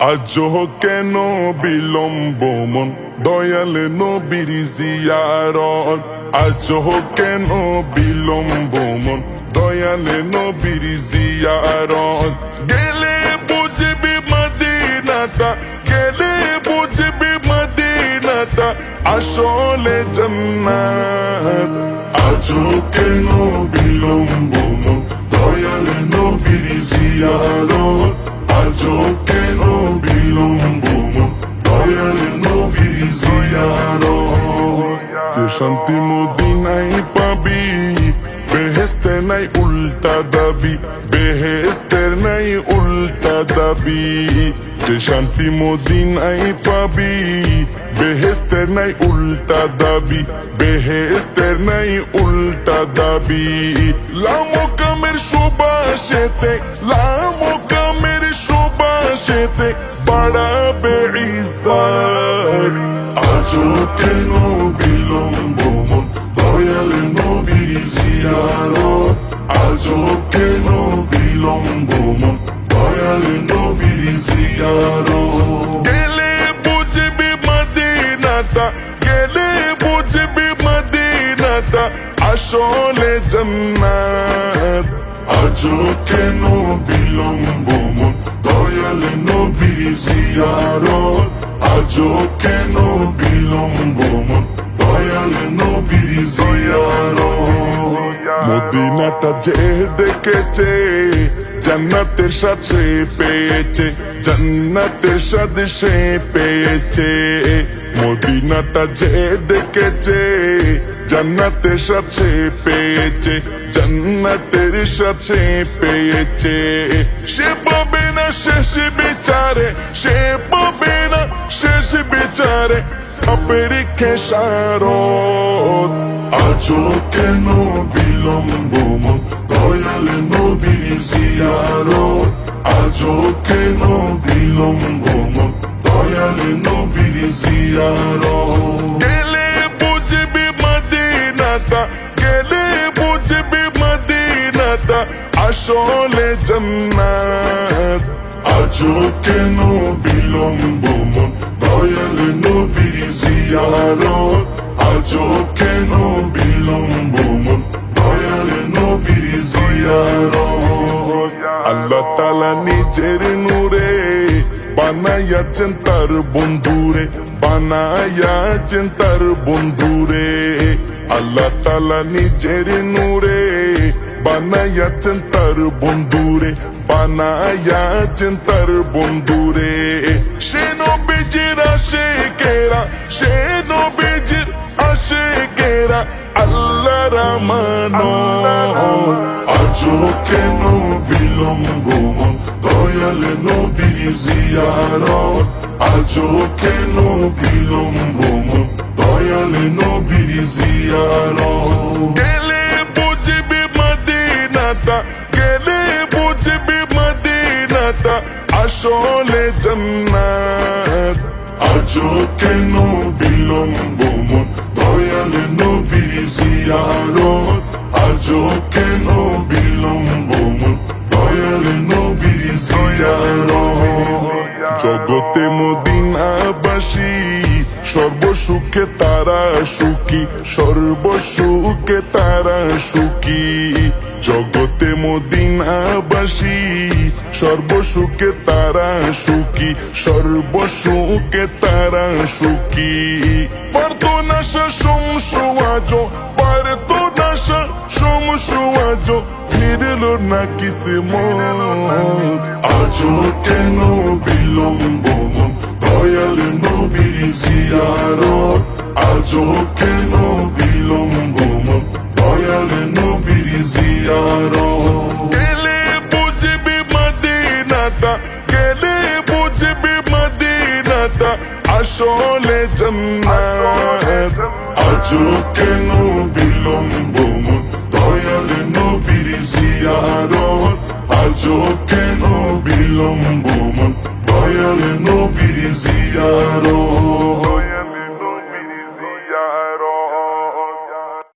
আজও কেন বিলম্ব মন দয়াল নবীর জিয়ারত। আজও কেন বিলম্ব মন দয়াল নবীর জিয়ারত। গেলে বুঝবি মদিনাটা, গেলে বুঝবি মদিনাটা আসলে জান্নাত। আজও কেন বিলম্ব মন দয়াল নবীর জিয়ারত। আজও কেন বিলম্ব মন দয়াল নবীর জিয়ারত। যে শান্তি মদিনায় পাবি, বেহেশতে নাই উল্টা দাবি, বেহেশতের নাই উল্টা দাবি। যে শান্তি মদিনায় পাবি, বেহেশতের নাই উল্টা দাবি, বেহেশতের নাই উল্টা দাবি। লামো কামের সুবাসেতে, লামো কামের সুবাসেতে বাড়াবে ইজ্জত। আজও কেন বিলম্ব মন দয়াল নবীর জিয়ারত। আজও কেন বিলম্ব মন দয়াল নবীর জিয়ারত। গেলে বুঝবি মদিনাটা, গেলে বুঝবি মদিনাটা আসলে জান্নাত। আজও কেন বিলম্ব মন দয়াল নবীর জিয়ারত। আজও কেন বিলম্ব মন দয়াল নবীর জিয়ারত। মদিনাটা যে দেখেছে জান্নাতের স্বাদ সে পেয়েছে, জান্নাতের স্বাদ সে পেয়েছে। মদিনাটা যে দেখেছে জান্নাতের স্বাদ সে পেয়েছে, জান্নাতের স্বাদ সে পেয়েছে। সে পাবে না শেষ বিচারে, সে পাবে না শেষ বিচারে পাপের খেসারত। আজও কেন বিলম্ব মন দয়াল নবীর জিয়ারত। আজও কেন বিলম্ব মন দয়াল নবীর জিয়ারত। গেলে বুঝবি মদিনাটা, গেলে বুঝবি মদিনাটা আসলে জান্নাত। আজও কেন বিলম্ব মন দয়াল নবীর জিয়ারত। আজও কেন বিলম্ব মন দয়াল নবীর জিয়ারত। আল্লাহ তাআলা নিজের নূরে বানাইয়াছেন তার বন্ধুরে, বানাইয়াছেন তার বন্ধুরে। আল্লাহ তাআলা নিজের নূরে বানাইয়াছেন তার বন্ধুরে, বানাইয়াছেন তার বন্ধুরে। সে নবীজির আশিকেরা, সে নবীজির আশিকেরা আল্লাহর আমানত। আজও কেন বিলম্ব মন দয়াল নবীর জিয়ারত। আজও কেন বিলম্ব মন দয়াল নবীর জিয়ারত। গেলে বুঝবি মদিনাটা, গেলে বুঝবি মদিনাটা আসলে জান্নাত। আজও কেন বিলম্ব মন দয়াল নবীর জিয়ারত। আজও কেন বিলম্ব মন দয়াল নবীর জিয়ারত। জগতে মদিনাবাসী সর্বসুখে তারা সুখী, সর্বসুখে তারা সুখী। জগতে মদিনাবাসী সর্বসুখে তারা সুখী, সর্বসুখে তারা সুখী। পারতো না সে সমসু আজো, পারতো না সে সমসু আজো ফিরল না কিসমত। আজও কেন বিলম্ব মন দয়াল নবীর জিয়ারত। আজও কেন বিলম্ব মন দয়াল নবীর জিয়ারত। গেলে বুঝবি মদিনাটা, গেলে বুঝবি মদিনাটা আসলে জান্নাত। আজও কেন বিলম্ব মন দয়াল নবীর জিয়ারত। আজও